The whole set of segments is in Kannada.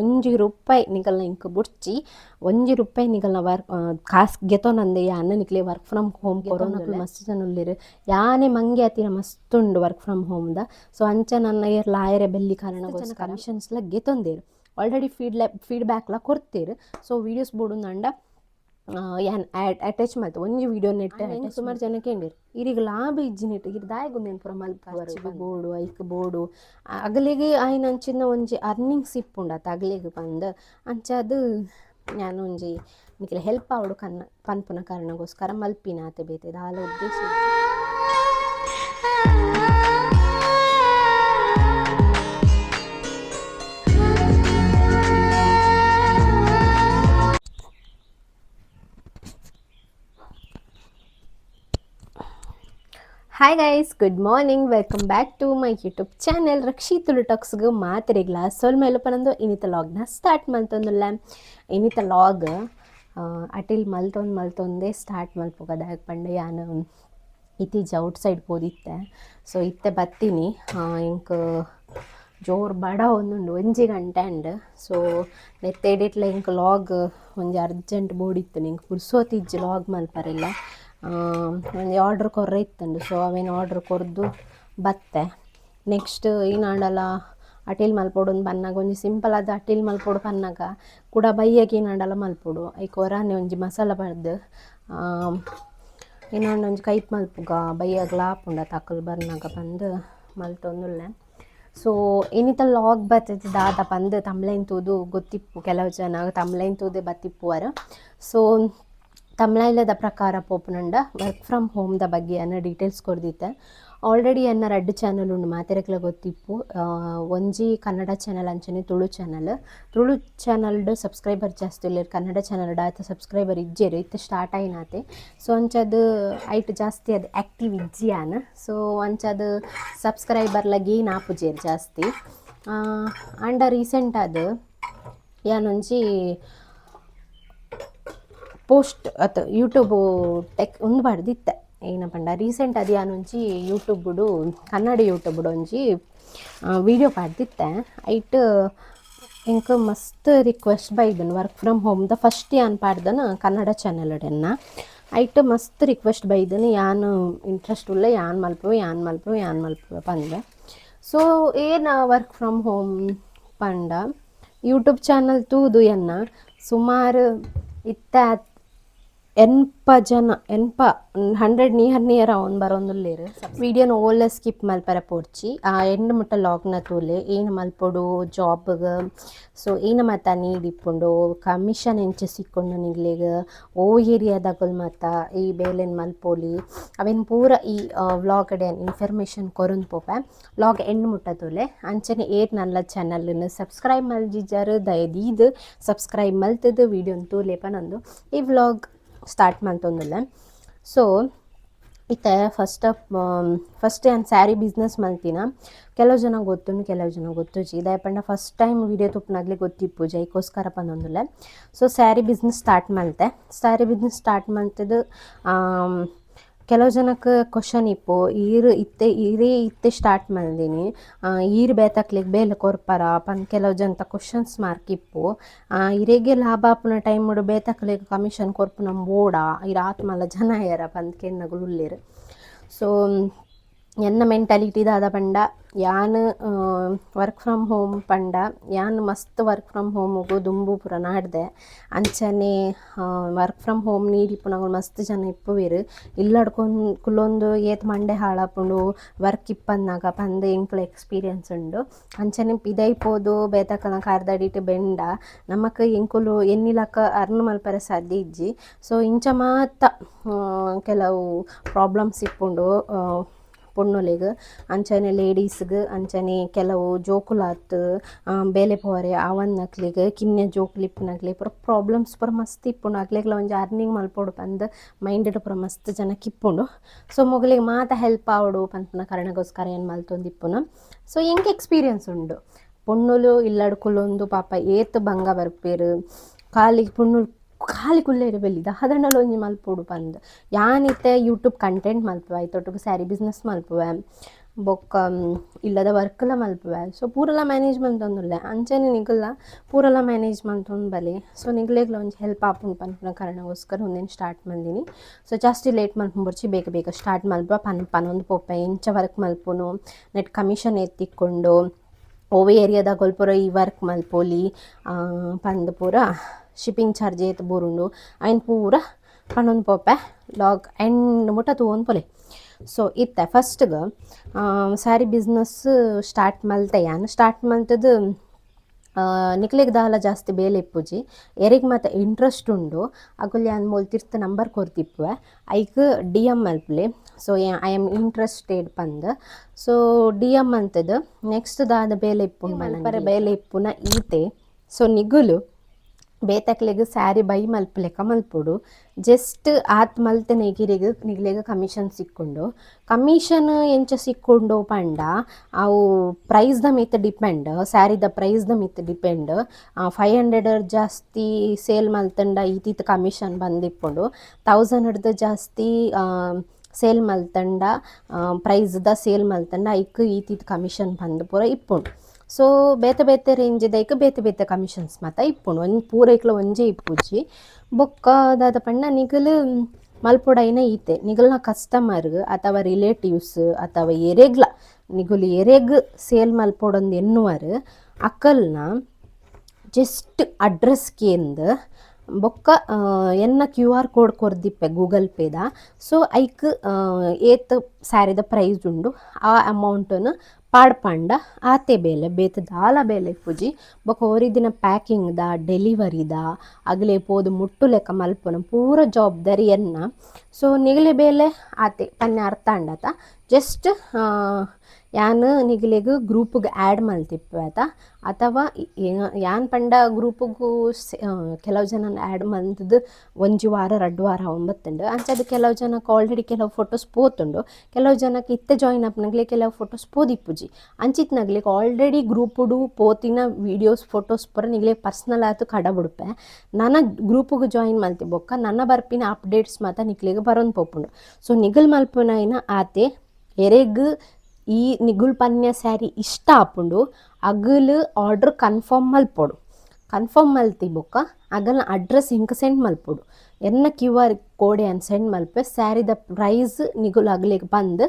₹1 ನಿಗಲ್ನ ಇಂಕ್ ಬುಡ್ಚಿ ₹1 ನಿಗಲ್ನ ಕಾಸ್ ಗೆತೊನಂದೆ ಯಾನ್ನ ನಿಕ್ಲೆ ವರ್ಕ್ ಫ್ರಮ್ ಹೋಮ್ ಕೊರೋನಕ್ಲು ಮಸ್ತ್ ಜನ ಉಲ್ಲೆರ್ ಯಾನೆ ಮಂಗೆ ಆತಿನ ಮಸ್ತ್ ಉಂಡು ವರ್ಕ್ ಫ್ರಮ್ ಹೋಮ್ದ. ಸೊ ಅಂಚ ನನ್ನ ಏರ್ಲ ಆಯರೆ ಬೆಲ್ಲಿ ಕಾರಣಗೋಸ್ಕರ ಕಮಿಷನ್ಸ್ಲ ಗೆತೊಂದೆರ್ ಆಲ್ರೆಡಿ ಫೀಡ್ಬ್ಯಾಕ್ಲ ಕೊರ್ತೇರ್. ಸೊ ವೀಡಿಯೋಸ್ ಬೋಡುಂದಂಡ ಯಾನ್ ಅಟ್ಯಾಚ್ ಮಾಡ್ತೆ ಒಂಜಿ ವಿಡಿಯೋ ನೆಟ್ ಸುಮಾರು ಜನ ಕೇಂದಿರು ಇರಿಗೆ ಲಾಭ ಇಜ್ಜಿನಿಟ್ಟು ಇರ್ ದಾಯಗುಂದೇನು ಪೂರ ಮಲ್ಪರು ಬೋಡು ಐಕ್ ಬೋಡು ಅಗಲಿಗೆ ಆಯ್ನ ಅಂಚಿನ ಒಂಜಿ ಅರ್ನಿಂಗ್ಸ್ ಇಪ್ಪುಂಡು ಆತ ಅಗಲಿಗೆ ಬಂದು ಅಂಚದು ನಾನು ಒಂಜಿ ನಿಕ್ಲೆ ಹೆಲ್ಪ್ ಆವಡು ಪನ್ಪುನ ಕಾರಣಗೋಸ್ಕರ ಮಲ್ಪಿನ ಆತೆ ಬೇತೆ ದಾಲ ಉದ್ದೇಶ. Hi guys, good morning, welcome back to my YouTube channel Rakshi Tulu ಟಾಕ್ಸ್ಗೆ ಮಾತ್ರೆಗ್ಲ ಸೊಲ್ ಮೇಲುಪನಂದು ಇನಿತ ಲಾಗ್ನ ಸ್ಟಾರ್ಟ್ ಮಲ್ತೊಂದುಲ್ಲ. ಇನಿತ ಲಾಗ್ ಅಟಿಲ್ ಮಲ್ತೊಂದೇ ಸ್ಟಾರ್ಟ್ ಮಲ್ಪೋಗದ ಪಂಡೆ ಯಾನು ಇತ್ತೀಚೆ ಔಟ್ಸೈಡ್ ಹೋದಿತ್ತೆ. ಸೊ ಇತ್ತೆ ಬತ್ತೀನಿ ಇಂಕ್ ಜೋರು ಬಡ ಒಂದುಂಡು 1 ಗಂಟೆ ಅಂಡ್. ಸೊ ನೆತ್ತೆಡಿಟ್ಲ ಇಂಕ್ ಲಾಗ್ ಒಂಜಿ ಅರ್ಜೆಂಟ್ ಬೋಡಿತ್ತು ನಿಂಗೆ ಪುರ್ಸೋತಿಜ್ಜಿ ಲಾಗ್ ಮಲ್ಪರೆಲ್ಲ ಒಂದು ಆರ್ಡ್ರ್ ಕೊರ್ರೆ ಇತ್ತಂಡು. ಸೊ ಅವೇನು ಆರ್ಡ್ರ್ ಕೊರ್ದು ಬತ್ತೆ ನೆಕ್ಸ್ಟ್ ಈನಾಂಡಲ ಅಟಿಲ್ ಮಲ್ಪೊಡು ಪನ್ನಾಗ ಒಂಜಿ ಸಿಂಪಲ್ ಆದ ಅಟಿಲ್ ಮಲ್ಪೊಡು ಪನ್ನಾಗ ಕೂಡ ಬೈಯಕ್ಕೆ ಈನಾಂಡಲ ಮಲ್ಪೊಡು ಐಕ್ ಒರಾನೆ ಒಂಜಿ ಮಸಾಲ ಬರ್ದು ಈನಾಂಡ ಒಂಜಿ ಕೈಪ್ ಮಲ್ಪುಗ ಬೈಯಾಗ ಲಾಪುಂಡ ತಕ್ಕಲು ಬರ್ನಾಗ ಬಂದು ಮಲ್ತೊಂದುಲ್ಲೆ. ಸೊ ಏನಿತ ಲಾಗ್ ಬರ್ತೈತೆ ದಾದ ಬಂದು ತಮ್ಲೈನ್ ತೂದು ಗೊತ್ತಿಪ್ಪು ಕೆಲವು ಜನ ತಮ್ಲೈನ್ ತೂದೆ ಬತ್ತಿಪ್ಪುವರು. ಸೊ ತಮ್ಲೈಲದ ಪ್ರಕಾರ ಪೋಪುನಂಡ ವರ್ಕ್ ಫ್ರಮ್ ಹೋಮ್ದ ಬಗ್ಗೆ ಅನ್ನ ಡೀಟೇಲ್ಸ್ ಕೊಡ್ದಿತ್ತೆ. ಆಲ್ರೆಡಿ ಅನ್ನ 2 ಚಾನಲ್ ಉಂಡು ಮಾತೆರೆಕ್ಲ ಗೊತ್ತಿಪ್ಪು. ಒಂಜಿ ಕನ್ನಡ ಚಾನಲ್ ಅಂಚನೆ ತುಳು ಚಾನಲ್ಡ್ ಸಬ್ಸ್ಕ್ರೈಬರ್ ಜಾಸ್ತಿ ಇಲ್ಲೇರು, ಕನ್ನಡ ಚಾನಲ್ಡ್ ಆಯ್ತು ಸಬ್ಸ್ಕ್ರೈಬರ್ ಇಜ್ಜೇರು ಇತ್ತು ಸ್ಟಾರ್ಟ್ ಆಯ್ನಾತೆ. ಸೊ ಅಂಚದು ಐಟ್ ಜಾಸ್ತಿ ಅದು ಆ್ಯಕ್ಟಿವ್ ಇಜ್ಜಿಯಾನ. ಸೊ ಅಂಚದು ಸಬ್ಸ್ಕ್ರೈಬರ್ಲ ಗೇನ್ ಆಪುಜೇರು ಜಾಸ್ತಿ ಅಂಡ ರೀಸೆಂಟ್ ಅದು ಯಾನೊಂಜಿ ಪೋಸ್ಟ್ ಅತ್ತು ಯೂಟ್ಯೂಬ್ ಟೆಕ್ ಒಂದು ಬರ್ದಿತ್ತೆ ಏನ ಪಂಡ ರೀಸೆಂಟ್ ಅದು ಯಾನೊಂಜಿ ಯೂಟ್ಯೂಬ್ಡು ಕನ್ನಡ ಯೂಟ್ಯೂಬ್ಡು ಒಂಜಿ ವಿಡಿಯೋ ಪಾಡ್ದಿತ್ತೆ. ಐಟ್ ಇಂಕ್ ಮಸ್ತ್ ರಿಕ್ವೆಸ್ಟ್ ಬೈದನು ವರ್ಕ್ ಫ್ರಮ್ ಹೋಮ್ದ ಫಸ್ಟ್ ಯಾನ್ ಪಾಡ್ದನ ಕನ್ನಡ ಚಾನಲ್ಡೆನ್ನ ಐಟ್ ಮಸ್ತ್ ರಿಕ್ವೆಸ್ಟ್ ಬೈದನು ಯಾನು ಇಂಟ್ರೆಸ್ಟ್ ಉಳ್ಳ ಯಾನ್ ಮಲ್ಪುವೆ ಪಂದೆ. ಸೊ ಏನು ವರ್ಕ್ ಫ್ರಮ್ ಹೋಮ್ ಪಂಡ ಯೂಟ್ಯೂಬ್ ಚಾನಲ್ ತೂದು ಎನ್ನ ಸುಮಾರು ಇತ್ತ 100 ನಿಯರ್ ಅವನು ಬರೋಂದುಲ್ಲೇರು ವಿಡಿಯೋನ ಓಲ್ಲ ಸ್ಕಿಪ್ ಮಲ್ಪರ ಪೋಡ್ಚಿ ಆ ಎಂಡ್ ಮುಟ್ಟ ಲಾಗ್ನ ತೂಲೆ ಏನು ಮಲ್ಪೊಡು ಜಾಬ್ಗೆ. ಸೊ ಏನು ಮತ್ತ ನೀಡಿಪ್ಪುಂಡು ಕಮಿಷನ್ ಎಂಚ ಸಿಕ್ಕೊಂಡು ನಿಗ್ಲೆಗ್ ಓ ಏರಿಯಾದಾಗಲ್ ಮತ್ತ ಈ ಬೇಲೆನ್ ಮಲ್ಪೊಲಿ ಅವೇನು ಪೂರ ಈ ವ್ಲಾಗಡೆ ಇನ್ಫಾರ್ಮೇಷನ್ ಕೊರೊಂದು ಪೋಪೆ ಲಾಗ್ ಎಂಡ್ ಮುಟ್ಟ ತೂಲೆ ಅಂಚನೆ ನನ್ನ ಚಾನಲ್ನ ಸಬ್ಸ್ಕ್ರೈಬ್ ಮಲ್ಜಿಜಾರು ದಯದೀದು ಸಬ್ಸ್ಕ್ರೈಬ್ ಮಲ್ತದು ವಿಡಿಯೋನ ತೂಲೆಪ ನಂದು ಈ ವ್ಲಾಗ್ ಸ್ಟಾರ್ಟ್ ಮಲ್ತೊಂದುಲ್ಲೆ. ಸೊ ಇತ್ತೆ ಫಸ್ಟ್ ನಾನು ಸ್ಯಾರಿ ಬಿಸ್ನೆಸ್ ಮಲ್ತಿನ ಕೆಲವು ಜನ ಗೊತ್ತುಂಡು ಕೆಲವು ಜನ ಗೊತ್ತುಜಿ ದಯಪಂಡ ಫಸ್ಟ್ ಟೈಮ್ ವಿಡಿಯೋ ತುಪ್ಪನಾಗ್ಲಿ ಗೊತ್ತಿಪ್ಪು ಜೈಕೋಸ್ಕರ ಪಂದೊಂದುಲ್ಲೆ. ಸೊ ಸ್ಯಾರಿ ಬಿಸ್ನೆಸ್ ಸ್ಟಾರ್ಟ್ ಮಲ್ತದು ಕೆಲವು ಜನಕ್ಕೆ ಕ್ವಶನ್ ಇಪ್ಪು ಇತ್ತೆ ಸ್ಟಾರ್ಟ್ ಮಲ್ದಿನಿ ಈರು ಬೇತಕ್ಲಿಗೆ ಬೇಲೆ ಕೊರ್ಪರ ಪನ್ ಕೆಲವು ಜನತ ಕ್ವಶನ್ಸ್ ಮಾರ್ಕ್ ಇಪ್ಪು ಇರೆಗೆ ಲಾಭ ಆಪುನ ಟೈಮ್ ಬೇತಕ್ಲಿಗೆ ಕಮಿಷನ್ ಕೊರ್ಪುನ ಬೋಡ ಇರು ಆತ್ಮಲ್ಲ ಜನ ಏರ ಪಂದ್ ಕೆನ್ನಗಳು ಉಳ್ಳೇರು. ಸೊ ಎನ್ನ ಮೆಂಟಾಲಿಟಿ ದಾದ ಪಂಡ ಯಾನು ವರ್ಕ್ ಫ್ರಮ್ ಹೋಮ್ ಪಂಡ ಯಾನು ಮಸ್ತ್ ವರ್ಕ್ ಫ್ರಮ್ ಹೋಮುಗು ದುಂಬು ಪೂರ ನಾಡ್ದೆ ಅಂಚನೆ ವರ್ಕ್ ಫ್ರಮ್ ಹೋಮ್ ನೀಡಿಪ್ಪುನಗಳು ಮಸ್ತ್ ಜನ ಇಪ್ಪುವೆರು ಇಲ್ಲಡ್ಕೊಂಡು ಕುಲ್ಲೊಂದು ಏತ್ ಮಂಡೆ ಹಾಳಾಪುಂಡು ವರ್ಕ್ ಇಪ್ಪನ್ನಾಗ ಪಂದು ಎಂಕ್ಲ ಎಕ್ಸ್ಪೀರಿಯನ್ಸ್ ಉಂಡು. ಅಂಚನೆ ಪಿದೈಪೋದು ಬೇತಕನ ಕಾರ್ದಡಿಟ್ಟು ಬೆಂಡ ನಮಕ್ ಎಂಕುಲು ಎನ್ನಿಲಕ ಅರ್ನ್ ಮಲ್ಪರ ಸಾಧ್ಯ ಇಜ್ಜಿ. ಸೊ ಇಂಚ ಮಾತ ಕೆಲವು ಪ್ರಾಬ್ಲಮ್ಸ್ ಇಪ್ಪುಂಡು ಪೊಣ್ಣುಲೆಗ್ ಅಂಚನೆ ಲೇಡೀಸ್ಗೆ ಅಂಚನೆ ಕೆಲವು ಜೋಕುಲಾತ್ ಬೇಲೆ ಪೋರೆ ಅವನ್ನಕ್ಲಿಗೆ ಕಿನ್ನೆ ಜೋಕುಲಿಪ್ಪುನಕ್ಲಿ ಪೂರ ಪ್ರಾಬ್ಲಮ್ಸ್ ಪೂರ ಮಸ್ತ್ ಇಪ್ಪುಂಡು. ಅಕ್ಲೆಗ್ಲ ಒಂಜಿ ಅರ್ನಿಂಗ್ ಮಲ್ಪೊಡು ಪಂದ್ ಮೈಂಡೆಡ್ ಪೂರ ಮಸ್ತ್ ಜನಕ್ಕೆ ಇಪ್ಪುಂಡು. ಸೊ ಮೊಗಲಿಗೆ ಮಾತ ಹೆಲ್ಪ್ ಆವಡು ಪಂಪುನ ಕಾರಣಗೋಸ್ಕರ ಏನು ಮಲ್ತೊಂದಿಪ್ಪುನ. ಸೊ ಎಂಕ್ ಎಕ್ಸ್ಪೀರಿಯನ್ಸ್ ಉಂಡು ಪೊಣ್ಣುಲು ಇಲ್ಲಡ್ಕುಲೊಂದು ಪಾಪ ಏತ್ ಬಂಗ ಬರ್ಪೇರು ಖಾಲಿ ಕುಲ್ಲೇರು ಬೆಲ್ಲಿದ ಅದನ್ನಲ್ಲ ಒಂಜಿ ಮಲ್ಪೊಡು ಪಂದ್ ಯಾನಿತ್ತೆ ಯೂಟ್ಯೂಬ್ ಕಂಟೆಂಟ್ ಮಲ್ಪುವೆ ಐತೊಟ್ಟುಗು ಸ್ಯಾರಿ ಬಿಸ್ನೆಸ್ ಮಲ್ಪುವೆ ಬೊಕ್ಕ ಇಲ್ಲದ ವರ್ಕ್ಲ ಮಲ್ಪುವೆ. ಸೊ ಪೂರಲ ಮ್ಯಾನೇಜ್ಮೆಂಟ್ ಒಂದುಲ್ಲೆ ಅಂಚನೆ ನಿಗಲ ಪೂರಲ ಮ್ಯಾನೇಜ್ಮೆಂಟ್ ಒಂದು ಬಲೆ. ಸೊ ನಿಗ್ಲೆಗ್ಲ ಒಂಜಿ ಹೆಲ್ಪ್ ಆಪುಂಡು ಪನ್ಪುನ ಕಾರಣಗೋಸ್ಕರ ಒಂದೇನು ಸ್ಟಾರ್ಟ್ ಮಂದಿನಿ. ಸೊ ಜಾಸ್ತಿ ಲೇಟ್ ಮಲ್ಪುಂಬುರ್ಚಿ ಬೇಗ ಸ್ಟಾರ್ಟ್ ಮಲ್ಪ ಪನೊಂದು ಪೋಪೆ ಇಂಚ ವರ್ಕ್ ಮಲ್ಪುನು ನೆಟ್ ಕಮಿಷನ್ ಎತ್ತಿಕ್ಕೊಂಡು ಓವೆ ಏರಿಯಾದಾಗ ಒಲ್ಪುರ ಈ ವರ್ಕ್ ಮಲ್ಪೊಲಿ ಪಂದ್ ಪೂರ ಶಿಪ್ಪಿಂಗ್ ಚಾರ್ಜ್ ಏತ್ ಬೂರುಂಡು ಅಯ್ನ್ ಪೂರ ಪನೊಂದು ಪೋಪೆ ಲಾಗ್ ಎಂಡ್ ಮುಟ ತೂವೊಂದು ಪೊಲೆ. ಸೊ ಇತ್ತೆ ಫಸ್ಟ್ಗೆ ಸ್ಯಾರಿ ಬಿಸ್ನೆಸ್ ಸ್ಟಾರ್ಟ್ ಮಲ್ತೆಯಾನ್ ಸ್ಟಾರ್ಟ್ ಮಲ್ತದು ನಿಕ್ಲೆಗ್ ದಾಲ ಜಾಸ್ತಿ ಬೇಲೆ ಇಪ್ಪುಜಿ ಎರಿಗೆ ಮತ್ತು ಇಂಟ್ರೆಸ್ಟ್ ಉಂಡು ಅಕುಲ್ ಯಾನ್ ಮೊಲ್ತಿರ್ತ ನಂಬರ್ ಕೊರ್ತಿಪ್ಪುವೆ ಐಕ್ ಡಿ ಎಮ್ ಮಲ್ಪುಲೆ. ಸೊ ಐ ಆಮ್ ಇಂಟ್ರೆಸ್ಟೆಡ್ ಪಂದ್ ಸೊ ಡಿ ಎಮ್ ಅಂತದು ನೆಕ್ಸ್ಟ್ ದಾದ ಬೇಲೆ ಇಪ್ಪುಂಡು ಮಲ್ಪರೆ ಬೇಲೆ ಇಪ್ಪುನ ಈತೆ. ಸೊ ನಿಗುಲು ಬೇತಕ್ಲೆಗ್ ಸ್ಯಾರಿ ಬೈ ಮಲ್ಪಲೆಕ ಮಲ್ಪುಡು ಜಸ್ಟ್ ಆತ್ ಮಲ್ತೆ ನಿಗ್ಲೆಗ್ ಕಮಿಷನ್ ಸಿಕ್ಕುಂಡು. ಕಮಿಷನ್ ಎಂಚ ಸಿಕ್ಕುಂಡು ಪಂಡ ಅವು ಪ್ರೈಸ್ದ ಮಿತ್ ಡಿಪೆಂಡ್, ಸ್ಯಾರಿದ ಪ್ರೈಸ್ದ ಮಿತ್ ಡಿಪೆಂಡ್. 500 ಜಾಸ್ತಿ ಸೇಲ್ ಮಲ್ತಂಡ ಈತಿತ್ ಕಮಿಷನ್ ಬಂದಿಪ್ಪುಂಡು, 1000 ಜಾಸ್ತಿ ಸೇಲ್ ಮಲ್ತಂಡ ಪ್ರೈಸ್ದ ಸೇಲ್ ಮಲ್ತಂಡ ಐಕ್ ಈತಿತ್ ಕಮಿಷನ್ ಬಂದು ಪೂರ ಇಪ್ಪುಂಡು. ಸೊ ಬೇತೆ ರೇಂಜ್ದೈಕ್ ಬೇತೆ ಕಮಿಷನ್ಸ್ ಮಾತ ಇಪ್ಪುಂಡು ಒಂದು ಪೂರೈಕ್ಲ ಒಂಜೇ ಇಪ್ಪುಜಿ. ಬೊಕ್ಕ ದಾದ ಪಂಡ ನಿಗಲು ಮಲ್ಪೊಡೈನ ಈತೆ ನಿಗಲ್ನ ಕಸ್ಟಮರ್ ಅಥವಾ ರಿಲೇಟಿವ್ಸ್ ಅಥವಾ ಎರೆಗ್ಲ ನಿಗುಲು ಎರೆಗ್ ಸೇಲ್ ಮಲ್ಪೊಡೊಂದು ಎನ್ನುವರು ಅಕಲ್ನ ಜಸ್ಟ್ ಅಡ್ರೆಸ್ ಕೇಂದ್ ಬೊಕ್ಕ ಎನ್ನ QR ಕೋಡ್ ಕೊರ್ದಿಪ್ಪೆ ಗೂಗಲ್ ಪೇದ. ಸೊ ಐಕ್ ಏತ್ ಸ್ಯಾರಿದ ಪ್ರೈಸ್ ಉಂಡು ಆ ಅಮೌಂಟನ್ನು ಪಾಡ್ಪಂಡ ಆತೆ ಬೇಲೆ ಬೇತೆ ದಾಲ ಬೇಲೆ ಇಪ್ಪುಜಿ. ಬೊಕ ಒರಿದಿನ ಪ್ಯಾಕಿಂಗ್ದ ಡೆಲಿವರಿದ ಅಗ್ಲೆ ಪೋದು ಮುಟ್ಟು ಲೆಕ್ಕ ಮಲ್ಪುನ ಪೂರ ಜವಾಬ್ದಾರಿ ಎನ್ನ. ಸೊ ನಿಗಲೆ ಬೇಲೆ ಆತೆ ಪನ್ನೆ ಅರ್ಥ ಅಂಡತ ಜಸ್ಟ್ ಯಾನ್ ನಿಗಲೆಗ್ ಗ್ರೂಪ್ಗೆ ಆ್ಯಡ್ ಮಲ್ತಿಪ್ಪುವೆತ ಅಥವಾ ಯಾನ್ ಪಂಡ ಗ್ರೂಪ್ಗೂ ಕೆಲವು ಜನ ಆ್ಯಡ್ ಮಲ್ತದು ಒಂಜಿ ವಾರ 2 ವಾರ ಒಂಬತ್ತುಂಡು ಅಂಚದು ಕೆಲವು ಜನಕ್ಕೆ ಆಲ್ರೆಡಿ ಕೆಲವು ಫೋಟೋಸ್ ಪೋತುಂಡು, ಕೆಲವು ಜನಕ್ಕೆ ಇತ್ತೆ ಜಾಯಿನ್ ಆಪ್ನಗ್ಲೆ ಕೆಲವು ಫೋಟೋಸ್ ಪೋದಿಪ್ಪುಜಿ. ಅಂಚಿತ್ನಗ್ಲಿಗೆ ಆಲ್ರೆಡಿ ಗ್ರೂಪುಡು ಪೋತಿನ ವೀಡಿಯೋಸ್ ಫೋಟೋಸ್ ಪೂರ ನಿಗಲೆ ಪರ್ಸ್ನಲ್ ಆತು ಕಡ ಬಿಡುಪೆ ನನ್ನ ಗ್ರೂಪ್ಗೆ ಜಾಯಿನ್ ಮಲ್ತಿ ಬೊಕ್ಕ ನನ್ನ ಬರ್ಪಿನ ಅಪ್ಡೇಟ್ಸ್ ಮಾತ ನಿಕ್ಲೆಗ್ ಬರೋನ್ ಪೋಪುಂಡು. ಸೊ ನಿಗಲ್ ಮಲ್ಪುನೈನ ಆತೆ ಎರೆಗ್ ಈ ನಿಗುಲ್ ಪನ್ಯ ಸ್ಯಾರಿ ಇಷ್ಟ ಆಪುಂಡು ಅಗಲ್ ಆರ್ಡ್ರ್ ಕನ್ಫರ್ಮ್ ಮಲ್ತಿ ಬೊಕ್ಕ ಅಗಲ್ನ ಅಡ್ರೆಸ್ ಹಿಂಗೆ ಸೆಂಡ್ ಮಲ್ಪೊಡು ಎನ್ನ QR ಕೋಡೆ ಅನ್ನು ಸೆಂಡ್ ಮಲ್ಪೆ ಸ್ಯಾರಿದ ಪ್ರೈಸ್ ನಿಗುಲ್ ಅಗ್ಲಿಗೆ ಬಂದು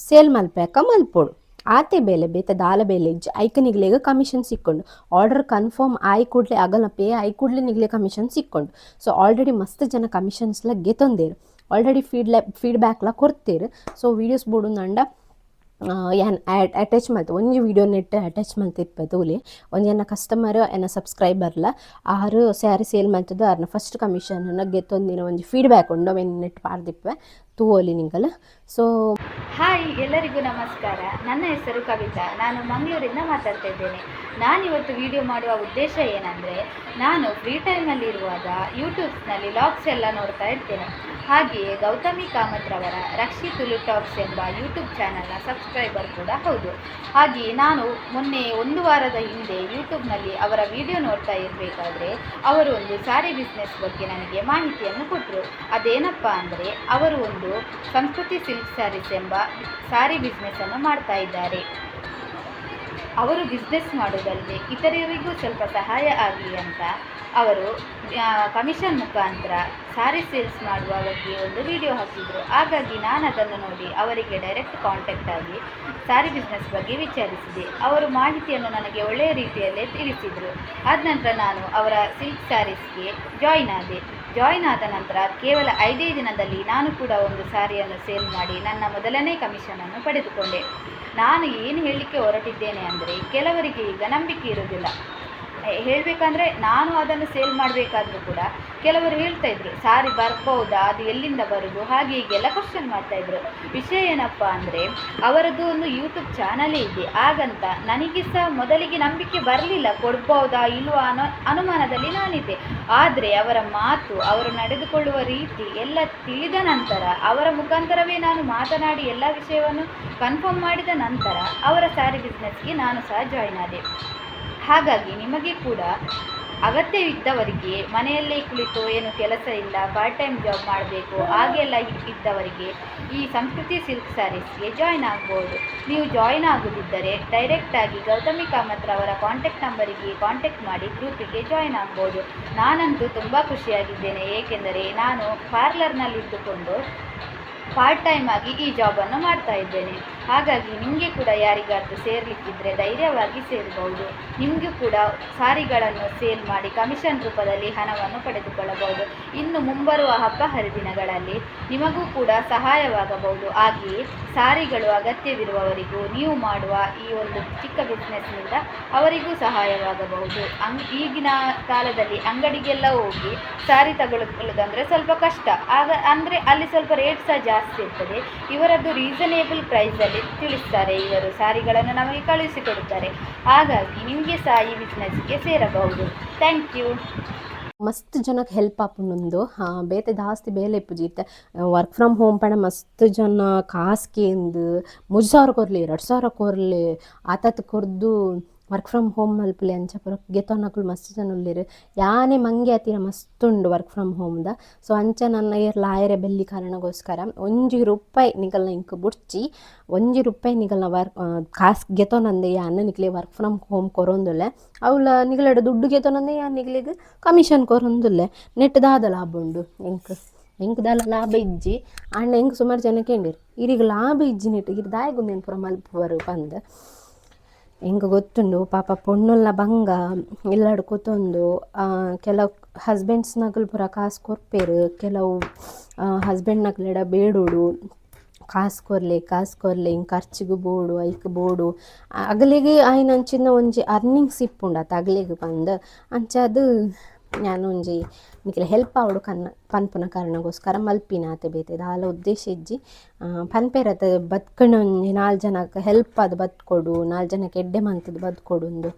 ಸೇಲ್ ಮಲ್ಪೆಕ ಮಲ್ಪೊಡು. ಆತೆ ಬೇಲೆ ಬೇತೆ ದಾಲ ಬೇಲೆ ಇಜ್ಜಿ ಐಕ ನಿಗ್ಲೆಗ್ ಕಮಿಷನ್ ಸಿಕ್ಕೊಂಡು ಆರ್ಡರ್ ಕನ್ಫರ್ಮ್ ಆಯ್ ಕೂಡಲೇ ಅಗಲ್ನ ಪೇ ಆಯ್ ಕೂಡಲೇ ನಿಗ್ಲೆ ಕಮಿಷನ್ ಸಿಕ್ಕೊಂಡು. ಸೊ ಆಲ್ರೆಡಿ ಮಸ್ತ್ ಜನ ಕಮಿಷನ್ಸ್ಲ ಗೆತೊಂದೇರು ಆಲ್ರೆಡಿ ಫೀಡ್ಬ್ಯಾಕ್ಲ ಕೊಡ್ತೇರು. ಸೊ ವೀಡಿಯೋಸ್ ಬೋಡುಂದಂಡ ಯಾನ್ ಅಟ್ಯಾಚ್ ಮಲ್ತು ಒಂಜಿ ವಿಡಿಯೋ ನೆಟ್ ಅಟ್ಯಾಚ್ ಮಲ್ತಿಪ್ಪೆ ತೂಲೆ ಒಂಜಿ ಕಸ್ಟಮರ್ ಎನ್ನ ಸಬ್ಸ್ಕ್ರೈಬರ್ಲ ಆರು ಸ್ಯಾರಿ ಸೇಲ್ ಮಲ್ತದ್ದು ಆರ್ನ ಫಸ್ಟ್ ಕಮಿಷನ್ ಗೆತ್ತೊಂದಿನ ಒಂಜಿ ಫೀಡ್ಬ್ಯಾಕ್ ಉಂಡು ಅವೆನ್ ನೆಟ್ ಪಾರ್ದಿಪ್ಪೆ ತೂವೋಲಿ ನಿಂಗಲ್. ಸೊ ಹಾಯ್, ಎಲ್ಲರಿಗೂ ನಮಸ್ಕಾರ. ನನ್ನ ಹೆಸರು ಕವಿತಾ, ನಾನು ಮಂಗಳೂರಿಂದ ಮಾತಾಡ್ತಾ ಇದ್ದೇನೆ. ನಾನಿವತ್ತು ವಿಡಿಯೋ ಮಾಡುವ ಉದ್ದೇಶ ಏನಂದರೆ, ನಾನು ಫ್ರೀ ಟೈಮಲ್ಲಿ ಇರುವಾಗ ಯೂಟ್ಯೂಬ್ಸ್ನಲ್ಲಿ ಲಾಗ್ಸ್ ಎಲ್ಲ ನೋಡ್ತಾ ಇರ್ತೇನೆ. ಹಾಗೆಯೇ ಗೌತಮಿ ಕಾಮತ್ರವರ ರಕ್ಷಿ ತುಳು ಟಾಕ್ಸ್ ಎಂಬ ಯೂಟ್ಯೂಬ್ ಚಾನಲ್ನ ಸಬ್ಸ್ಕ್ರೈಬರ್ ಕೂಡ ಹೌದು. ಹಾಗೆಯೇ ನಾನು ಮೊನ್ನೆ 1 ವಾರದ ಹಿಂದೆ ಯೂಟ್ಯೂಬ್ನಲ್ಲಿ ಅವರ ವಿಡಿಯೋ ನೋಡ್ತಾ ಇರಬೇಕಾದ್ರೆ ಅವರು ಒಂದು ಸ್ಯಾರಿ ಬಿಸ್ನೆಸ್ ಬಗ್ಗೆ ನನಗೆ ಮಾಹಿತಿಯನ್ನು ಕೊಟ್ಟರು. ಅದೇನಪ್ಪ ಅಂದರೆ, ಅವರು ಒಂದು ಸಂಸ್ಕೃತಿ ಸಿಲ್ಕ್ ಸ್ಯಾರೀಸ್ ಎಂಬ ಸ್ಯಾರಿ ಬಿಸ್ನೆಸ್ಸನ್ನು ಮಾಡ್ತಾ ಇದ್ದಾರೆ. ಅವರು ಬಿಸ್ನೆಸ್ ಮಾಡೋದಲ್ಲದೆ ಇತರರಿಗೂ ಸ್ವಲ್ಪ ಸಹಾಯ ಆಗಲಿ ಅಂತ ಅವರು ಕಮಿಷನ್ ಮುಖಾಂತರ ಸ್ಯಾರಿ ಸೇಲ್ಸ್ ಮಾಡುವ ಬಗ್ಗೆ ಒಂದು ವಿಡಿಯೋ ಹಾಕಿದರು. ಹಾಗಾಗಿ ನಾನು ಅದನ್ನು ನೋಡಿ ಅವರಿಗೆ ಡೈರೆಕ್ಟ್ ಕಾಂಟ್ಯಾಕ್ಟ್ ಆಗಿ ಸ್ಯಾರಿ ಬಿಸ್ನೆಸ್ ಬಗ್ಗೆ ವಿಚಾರಿಸಿದೆ. ಅವರು ಮಾಹಿತಿಯನ್ನು ನನಗೆ ಒಳ್ಳೆಯ ರೀತಿಯಲ್ಲೇ ತಿಳಿಸಿದರು. ಆದ ನಂತರ ನಾನು ಅವರ ಸಿಲ್ಕ್ ಸ್ಯಾರೀಸ್ಗೆ ಜಾಯಿನ್ ಆದ ನಂತರ ಕೇವಲ 5 ದಿನದಲ್ಲಿ ನಾನು ಕೂಡ ಒಂದು ಸ್ಯಾರಿಯನ್ನು ಸೇಲ್ ಮಾಡಿ ನನ್ನ ಮೊದಲನೇ ಕಮಿಷನನ್ನು ಪಡೆದುಕೊಂಡೆ. ನಾನು ಏನು ಹೇಳಲಿಕ್ಕೆ ಹೊರಟಿದ್ದೇನೆ ಅಂದರೆ, ಕೆಲವರಿಗೆ ಈಗ ನಂಬಿಕೆ ಇರೋದಿಲ್ಲ. ಹೇಳಬೇಕಂದ್ರೆ ನಾನು ಅದನ್ನು ಸೇಲ್ ಮಾಡಬೇಕಾದ್ರೂ ಕೂಡ ಕೆಲವರು ಹೇಳ್ತಾ ಇದ್ರು, ಸಾರಿ ಬರ್ಬೋದಾ, ಅದು ಎಲ್ಲಿಂದ ಬರೋದು, ಹಾಗೆ ಹೀಗೆಲ್ಲ ಕ್ವಶನ್ ಮಾಡ್ತಾಯಿದ್ರು. ವಿಷಯ ಏನಪ್ಪ ಅಂದರೆ, ಅವರದ್ದು ಒಂದು ಯೂಟ್ಯೂಬ್ ಚಾನಲೇ ಇದೆ. ಹಾಗಂತ ನನಗೆ ಸಹ ಮೊದಲಿಗೆ ನಂಬಿಕೆ ಬರಲಿಲ್ಲ, ಕೊಡ್ಬೋದಾ ಇಲ್ವಾ ಅನ್ನೋ ಅನುಮಾನದಲ್ಲಿ ನಾನಿದ್ದೆ. ಆದರೆ ಅವರ ಮಾತು, ಅವರು ನಡೆದುಕೊಳ್ಳುವ ರೀತಿ ಎಲ್ಲ ತಿಳಿದ ನಂತರ, ಅವರ ಮುಖಾಂತರವೇ ನಾನು ಮಾತನಾಡಿ ಎಲ್ಲ ವಿಷಯವನ್ನು ಕನ್ಫರ್ಮ್ ಮಾಡಿದ ನಂತರ ಅವರ ಸ್ಯಾರಿ ಬಿಸ್ನೆಸ್ಗೆ ನಾನು ಸಹ ಜಾಯಿನ್ ಆದೆ. ಹಾಗಾಗಿ ನಿಮಗೆ ಕೂಡ ಅಗತ್ಯವಿದ್ದವರಿಗೆ ಮನೆಯಲ್ಲೇ ಕುಳಿತು ಏನು ಕೆಲಸ ಇಲ್ಲ ಪಾರ್ಟ್ ಟೈಮ್ ಜಾಬ್ ಮಾಡಬೇಕು ಹಾಗೆಲ್ಲ ಇದ್ದವರಿಗೆ ಈ ಸಂಸ್ಕೃತಿ ಸಿಲ್ಕ್ ಸ್ಯಾರೀಸ್ಗೆ ಜಾಯ್ನ್ ಆಗ್ಬೋದು. ನೀವು ಜಾಯ್ನ್ ಆಗೋದಿದ್ದರೆ ಡೈರೆಕ್ಟಾಗಿ ಗೌತಮಿ ಕಾಮತ್ ಅವರ ಕಾಂಟ್ಯಾಕ್ಟ್ ನಂಬರಿಗೆ ಕಾಂಟ್ಯಾಕ್ಟ್ ಮಾಡಿ ಗ್ರೂಪಿಗೆ ಜಾಯ್ನ್ ಆಗ್ಬೋದು. ನಾನಂತೂ ತುಂಬ ಖುಷಿಯಾಗಿದ್ದೇನೆ, ಏಕೆಂದರೆ ನಾನು ಪಾರ್ಲರ್ನಲ್ಲಿದ್ದುಕೊಂಡು ಪಾರ್ಟ್ ಟೈಮ್ ಆಗಿ ಈ ಜಾಬನ್ನು ಮಾಡ್ತಾ ಇದ್ದೇನೆ. ಹಾಗಾಗಿ ನಿಮಗೆ ಕೂಡ ಯಾರಿಗಾದರೂ ಸೇರಲಿಕ್ಕಿದ್ರೆ ಧೈರ್ಯವಾಗಿ ಸೇರಬಹುದು. ನಿಮಗೂ ಕೂಡ ಸಾರಿಗಳನ್ನು ಸೇಲ್ ಮಾಡಿ ಕಮಿಷನ್ ರೂಪದಲ್ಲಿ ಹಣವನ್ನು ಪಡೆದುಕೊಳ್ಳಬಹುದು. ಇನ್ನು ಮುಂಬರುವ ಹಬ್ಬ ಹರಿದಿನಗಳಲ್ಲಿ ನಿಮಗೂ ಕೂಡ ಸಹಾಯವಾಗಬಹುದು. ಹಾಗೆಯೇ ಸಾರಿಗಳು ಅಗತ್ಯವಿರುವವರಿಗೂ ನೀವು ಮಾಡುವ ಈ ಒಂದು ಚಿಕ್ಕ ಬಿಸ್ನೆಸ್ನಿಂದ ಅವರಿಗೂ ಸಹಾಯವಾಗಬಹುದು. ಈಗಿನ ಕಾಲದಲ್ಲಿ ಅಂಗಡಿಗೆಲ್ಲ ಹೋಗಿ ಸಾರಿ ತಗೊಳ್ಳೋದಂದರೆ ಸ್ವಲ್ಪ ಕಷ್ಟ. ಅಂದರೆ ಅಲ್ಲಿ ಸ್ವಲ್ಪ ರೇಟ್ ಸಹ ಜಾಸ್ತಿ ಇರ್ತದೆ. ಇವರದ್ದು ರೀಸನೇಬಲ್ ಪ್ರೈಸಲ್ಲಿ ತಿಳಿಸ್ತಾರೆ. ಇವರು ಸಾರಿಗಳನ್ನು ನಮಗೆ ಕಳುಹಿಸಿಕೊಡುತ್ತಾರೆ. ಹಾಗಾಗಿ ನಿಮಗೆ ಸಹ ಈ ಬಿಸ್ನೆಸ್ಗೆ ಸೇರಬಹುದು. Thank you. ಮಸ್ತ್ ಜನಕ್ಕೆ ಹೆಲ್ಪ್ ಆಪುಂಡು. ಬೇತೆ ಜಾಸ್ತಿ ಬೇಲೆ ಇಪ್ಪುಜೀತೆ ವರ್ಕ್ ಫ್ರಮ್ ಹೋಮ್ ಪಣ ಮಸ್ತ್ ಜನ ಕಾಸ್ಕೇಂದು 3,000 ಕೊರ್ಲಿ 2,000 ಕೊರ್ಲಿ ಆತತ್ ಕೊರ್ದು ವರ್ಕ್ ಫ್ರಮ್ ಹೋಮ್ ಮಲ್ಪಲೆ ಅಂಚ ಪೂರ ಗೆತೊನಕುಲು ಮಸ್ತ್ ಜನ ಉಳ್ಳೇರು. ಯಾನೇ ಮಂಗೆ ಆತಿನ ಮಸ್ತ್ ಉಂಡು ವರ್ಕ್ ಫ್ರಮ್ ಹೋಮ್ದ. ಸೊ ಅಂಚ ನನ್ನ ಲಾಯರೆ ಬೆಲ್ಲಿ ಕಾರಣಗೋಸ್ಕರ ₹1 ನಿಗಲ್ನ ಇಂಕ್ ಬುಡ್ಚಿ ₹1 ನಿಗಲ್ನ ಕಾಸ್ ಗೆತೊನಂದೆ ಯಾನ ನಿಕ್ಲೆ ವರ್ಕ್ ಫ್ರಮ್ ಹೋಮ್ ಕೊರೊಂದುಲ್ಲೆ ಅವಳ ನಿಗಲಡ ದುಡ್ಡು ಗೆತೊನಂದೆ ಯಾನ್ ನಿಗ್ಲಿಗೆ ಕಮಿಷನ್ ಕೊರೊಂದುಲ್ಲೆ ನೆಟ್ ದಾದ ಲಾಭ ಉಂಡು ಎಂಕ್ ದಾಲ ಲಾಭ ಇಜ್ಜಿ ಆಂಡ ಎಂಕ್ ಸುಮಾರು ಜನ ಕೇಂದಿರು ಇರಿಗೆ ಲಾಭ ಇಜ್ಜಿ ನೆಟ್ ಇರ್ ದಾಯಗುಂದೇನು ಪೂರ ಮಲ್ಪುವರು ಪಂದ್ ಎಂಗೆ ಗೊತ್ತುಂಡು. ಪಾಪ ಪೊಣ್ಣುಲ್ನ ಬಂಗ ಇಲ್ಲಡು ಕೂತೊಂದು ಕೆಲವು ಹಸ್ಬೆಂಡ್ಸ್ನಗಲು ಪೂರ ಕಾಸು ಕೊರ್ಪೇರು, ಕೆಲವು ಹಸ್ಬೆಂಡ್ನಗಲೆಡ ಬೇಡೋಡು ಕಾಸು ಕೊರ್ಲೆ ಹಿಂಗೆ ಖರ್ಚಿಗೆ ಬೋಡು ಐಕ್ ಬೋಡು ಅಗಲಿಗೆ ಆಯ್ನ ಅಂಚಿನ ಒಂಜಿ ಅರ್ನಿಂಗ್ಸ್ ಇಪ್ಪುಂಡತ ಅಗಲಿಗೆ ಬಂದು ಅಂಚದು ನಾನು ಒಂಜಿ ನಿಖಿಲ ಹೆಲ್ಪ್ ಆವಡು ಪನ್ಪುನ ಕಾರಣಗೋಸ್ಕರ ಮಲ್ಪಿನ ಆತೆ ಬೇತೆ ದಾಲ ಉದ್ದೇಶ ಇಜ್ಜಿ ಪನ್ಪೇರತ್ತೆ ಬದುಕಣ ಒಂಜಿ 4 ಜನಕ್ಕೆ ಹೆಲ್ಪ್ ಅದು ಬದುಕೊಡು 4 ಜನಕ್ಕೆ ಎಡ್ಡೆ ಮಂತದ್ದು ಬದುಕೊಡು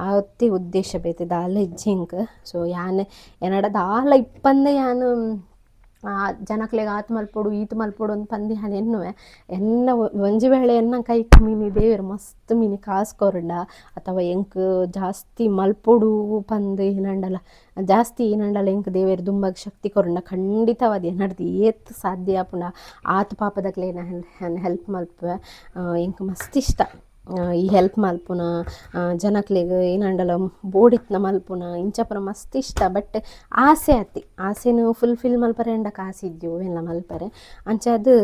ಆತಿ ಉದ್ದೇಶ ಬೇತೆ ದಾಲ ಇಜ್ಜಿ ಇಂಕ್. ಸೊ ಯಾನ್ ಏನಡ ದಾಲ ಇಪ್ಪಂದೆ ಯಾನು ಜನಕ್ಲೆಗ್ ಆತು ಮಲ್ಪೊಡು ಈತು ಮಲ್ಪೊಡು ಅಂತ ಪಂದಿ ಹಾನು ಎನ್ನ ಒಂಜಿ ವೇಳೆ ಎನ್ನ ಕೈಕ್ ಮೀನಿ ದೇವರು ಮಸ್ತ್ ಮೀನಿ ಕಾಸು ಕೊರಡ ಅಥವಾ ಎಂಕ್ ಜಾಸ್ತಿ ಮಲ್ಪೊಡು ಪಂದು ಏನಂಡಲ್ಲ ಜಾಸ್ತಿ ಏನಂಡಲ್ಲ ಎಂಕ್ ದೇವೇರು ದುಂಬಾಗ ಶಕ್ತಿ ಕೊರಂಡ ಖಂಡಿತವಾದಿ ಏನಡ್ದು ಏತ್ ಸಾಧ್ಯ ಆಪುಂಡ ಆತು ಪಾಪದಕ್ಲೆ ಹೆಲ್ಪ್ ಮಲ್ಪುವೆ. ಎಂಕ್ ಮಸ್ತ್ ಇಷ್ಟ ಈ ಹೆಲ್ಪ್ ಮಲ್ಪುನ ಜನಕ್ಲೆಗ್ ಏನಂಡಲ್ಲ ಬೋಡಿತ್ನ ಮಲ್ಪುನ ಇಂಚಪುರ ಮಸ್ತ್ ಇಷ್ಟ. ಬಟ್ ಆಸೆ ಆತಿ ಆಸೆನು ಫುಲ್ಫಿಲ್ ಮಲ್ಪರೆ ಎಂಡಕ್ಕೆ ಆಸೆ ಇದ್ಯೋ ಎಲ್ಲ ಮಲ್ಪರೆ ಅಂಚ ಅದು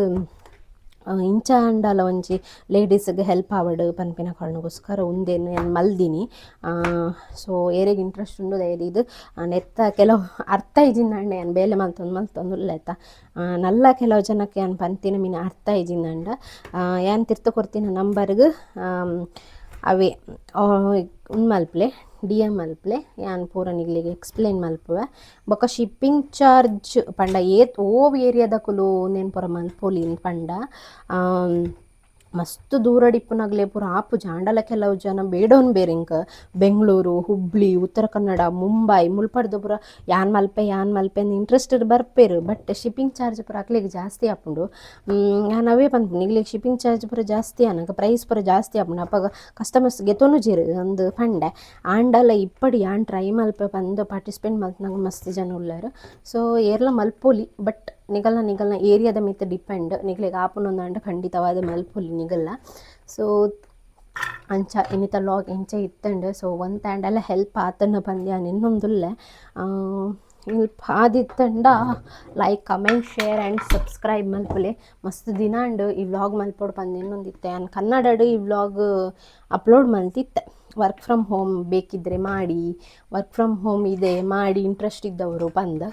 ಇಂಚ ಅಂಡಲ್ಲ ಒಂಜಿ ಲೇಡೀಸ್ಗೆ ಹೆಲ್ಪ್ ಆವಡು ಪನ್ಪಿನ ಕಾರಣಗೋಸ್ಕರ ಒಂದೇನು ನಾನು ಮಲ್ದಿನಿ. ಸೊ ಏರೆಗೆ ಇಂಟ್ರೆಸ್ಟ್ ಉಂಡು ದಯದಿ ಇದು ನೆತ್ತ ಕೆಲವು ಅರ್ಥ ಇಜಿಂದಂಡೆ ನಾನು ಬೇಲೆ ಮಲ್ತೊಂದುಲ್ಲ ಆಯ್ತಾ ನಲ್ಲ ಕೆಲವು ಜನಕ್ಕೆ ನಾನು ಪಂತಿನ ಮೀನು ಅರ್ಥ ಇಜಿಂದಂಡ ಯಾನ್ ತಿರ್ತು ಕೊಡ್ತೀನಿ ನಂಬರ್ಗೆ ಅವೇ ಮಲ್ಪಲೆ DM ಮಲ್ಪಲೆ ಯಾನ್ ಪೂರ ನಿಗ್ಲಿಗೆ ಎಕ್ಸ್ಪ್ಲೇನ್ ಮಲ್ಪುವೆ. ಬೊಕ್ಕ ಶಿಪ್ಪಿಂಗ್ ಚಾರ್ಜ್ ಪಂಡ ಏತ್ ಓವ್ ಏರಿಯಾದಕುಲು ನೇನು ಪೂರ ಮಲ್ಪೊಲಿ ಪಂಡ ಮಸ್ತ್ ದೂರ ಡಿಪ್ಪುನಗ್ಲೆ ಪೂರ ಆಪು ಜಾಂಡಲ ಕೆಲವು ಜನ ಬೇಡೋನ್ ಬೇರೆ ಇಂಕ ಬೆಂಗಳೂರು ಹುಬ್ಳಿ ಉತ್ತರ ಕನ್ನಡ ಮುಂಬೈ ಮುಲ್ಪಡ್ದು ಪೂರ ಯಾನ್ ಮಲ್ಪೆ ಅಂತ ಇಂಟ್ರೆಸ್ಟೆಡ್ ಬರ್ಪೇರು. ಬಟ್ ಶಿಪ್ಪಿಂಗ್ ಚಾರ್ಜ್ ಪೂರ ಅಕ್ಲೆಗೆ ಜಾಸ್ತಿ ಆಪುಂಡು. ನಾನು ಅವೇ ಪನ್ಪುಂಡು ನಿಗ್ಲಿಗೆ ಶಿಪ್ಪಿಂಗ್ ಚಾರ್ಜ್ ಪೂರ ಜಾಸ್ತಿ ಆನಗ ಪ್ರೈಸ್ ಪೂರ ಜಾಸ್ತಿ ಆಪುಂಡು ಅಪ್ಪಾಗ ಕಸ್ಟಮರ್ಸ್ ಗೆತೊನು ಜೇರು ಒಂದು ಪಂಡೆ ಆಂಡಲ ಇಪ್ಪಡಿ ಯಾನ್ ಟ್ರೈ ಮಲ್ಪೆ ಬಂದು ಪಾರ್ಟಿಸಿಪೇಟ್ ಮಲ್ತನಾಗ ಮಸ್ತ್ ಜನ ಉಳ್ಳಾರು. ಸೊ ಏರ್ಲ ಮಲ್ಪೊಲಿ ಬಟ್ ನಿಗಲ್ನ ಏರಿಯಾದ ಮಿತ್ತ ಡಿಪೆಂಡ್ ನಿಗ್ಲಿಗೆ ಆಪುನೊಂದಂಡ ಖಂಡಿತವಾದ ಮಲ್ಪೊಲಿ ನಿಗಲ್ಲ. ಸೊ ಅಂಚ ಇನ್ನಿತ ಲಾಗ್ ಎಂಚ ಇತ್ತಂಡು. ಸೊ ಒಂದು ಆ್ಯಂಡೆಲ್ಲ ಹೆಲ್ಪ್ ಆತನ ಪಂದ್ಯ ಇನ್ನೊಂದುಲ್ಲೆ ಹೆಲ್ಪ್ ಆದಿತ್ತಂಡ like comment share and subscribe ಮಲ್ಪಲೆ ಮಸ್ತ್ ದಿನ ಅಂಡು ಈ ವ್ಲಾಗ್ ಮಲ್ಪೊಡು ಪಂದು ಇನ್ನೊಂದಿತ್ತೆ ನಾನು ಕನ್ನಡಡು ಈ ವ್ಲಾಗ್ ಅಪ್ಲೋಡ್ ಮಲ್ತಿತ್ತೆ. ವರ್ಕ್ ಫ್ರಮ್ ಹೋಮ್ ಬೇಕಿದ್ದರೆ ಮಾಡಿ, ವರ್ಕ್ ಫ್ರಮ್ ಹೋಮ್ ಇದೆ ಮಾಡಿ ಇಂಟ್ರೆಸ್ಟ್ ಇದ್ದವರು ಬಂದು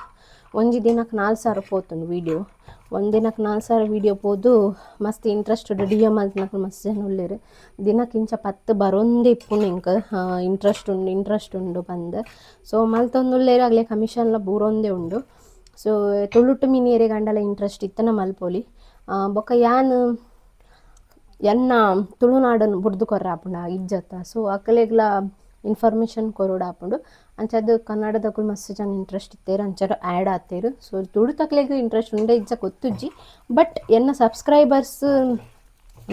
ಒಂಜಿ ದಿನಕ್ಕೆ 4,000 ಪೋತುಂಡು ವೀಡಿಯೋ ಒಂದಿನಕ್ಕೆ 4,000 ವೀಡಿಯೋ ಪೋದು ಮಸ್ತ್ ಇಂಟ್ರೆಸ್ಟ್ DM ಮಲ್ತನಕ ಮಸ್ತ್ ಜನ ಉಳ್ಳೇರು ದಿನಕ್ಕೆ ಇಂಚ 10 ಬರೊಂದೇ ಇಪ್ಪುಂಡು ಇಂಕ ಇಂಟ್ರೆಸ್ಟ್ ಉಂಡು ಬಂದು. ಸೊ ಮಲ್ತೊಂದುಳ್ಳೇರು ಆಗಲೇ ಕಮಿಷನ್ಲ ಬೂರೊಂದೇ ಉಂಡು. ಸೊ ತುಳುಟು ಮೀನಿಯರೆ ಗಂಡಲ ಇಂಟ್ರೆಸ್ಟ್ ಇತ್ತನ ಮಲ್ಪೊಲಿ ಬೊಕ್ಕ ಯಾನ್ ಎನ್ನ ತುಳುನಾಡನ್ನು ಬುಡ್ದು ಕೊರ್ರ ಆಪುಂಡ ಇಜ್ಜತ್ತ. ಸೊ ಅಕಲೆಗ್ಲ ಇನ್ಫಾರ್ಮೇಷನ್ ಕೊರೋಡು ಆಪುಂಡು ಅಂಚದು ಕನ್ನಡದಕ್ಕೂ ಮಸ್ತ್ ಜನ ಇಂಟ್ರೆಸ್ಟ್ ಇತ್ತೇರು ಅಂಚಾರು ಆ್ಯಡ್ ಆತೇರು. ಸೊ ತುಳು ತಕ್ಲೆಗ್ ಇಂಟ್ರೆಸ್ಟ್ ಉಂಡೆ ಇಜ್ಜ ಗೊತ್ತುಜ್ಜಿ ಬಟ್ ಎನ್ನ ಸಬ್ಸ್ಕ್ರೈಬರ್ಸ್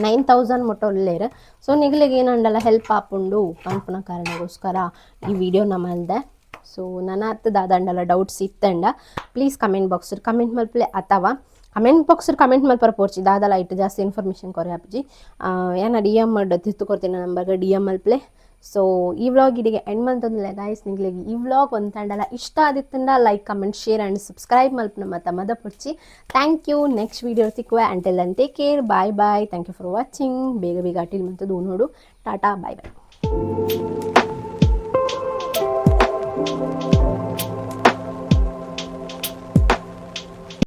9,000 ಮುಟ್ಟ ಉಳ್ಳೇರು. ಸೊ ನಿಗ್ಲಿಗೆ ಏನಂಡಲ್ಲ ಹೆಲ್ಪ್ ಆಪುಂಡು ಪನ್ಪುನ ಕಾರಣಗೋಸ್ಕರ ಈ ವಿಡಿಯೋನ ಮಲ್ದೆ. ಸೊ ನನ್ನ ಹತ್ತದ ದಂಡಲ ಡೌಟ್ಸ್ ಇತ್ತಂಡ ಪ್ಲೀಸ್ ಕಮೆಂಟ್ ಬಾಕ್ಸ್ ಕಮೆಂಟ್ ಮಲ್ಪಲೆ ಅಥವಾ ಕಮೆಂಟ್ ಬಾಕ್ಸ್ ಕಮೆಂಟ್ ಮಲ್ಪರ ಪೋರ್ಚಿ ದಾದಲ ಐಟ್ ಜಾಸ್ತಿ ಇನ್ಫಾರ್ಮೇಷನ್ ಕೊರೆ ಆಪ್ಜಿ ಏನ ಡಿ ಎಮ್ ತಿತ್ತು ಕೊಡ್ತೀನಿ ನಂಬರ್ಗೆ ಡಿ ಎಮ್ ಮಲ್ಪಲೆ ಸೊ ಈ ವ್ಲಾಗ್ ಇಡಿಗೆ ಎಂಡ್ ಮಂತೊಂದಿಲ್ಲ ಗಾಯ್ಸ್ ನಿಂಗ್ಲಿಗೆ ಈ ವ್ಲಾಗ್ ಒಂದು ತಂಡಲ್ಲ ಇಷ್ಟ ಆದಿತ್ತಂಡ like comment share and subscribe ಮಲ್ಪನ ಮತ್ತು ಮದ ಪುಡ್ಚಿ ಥ್ಯಾಂಕ್ ಯು ನೆಕ್ಸ್ಟ್ ವೀಡಿಯೋ ಸಿಕ್ಕುವ until then take care bye bye thank you for watching ಬೇಗ ಬೇಗ ಅಟಿಲ್ ಮಂತದ್ದು ನೋಡು ಟಾಟಾ ಬಾಯ್ ಬಾಯ್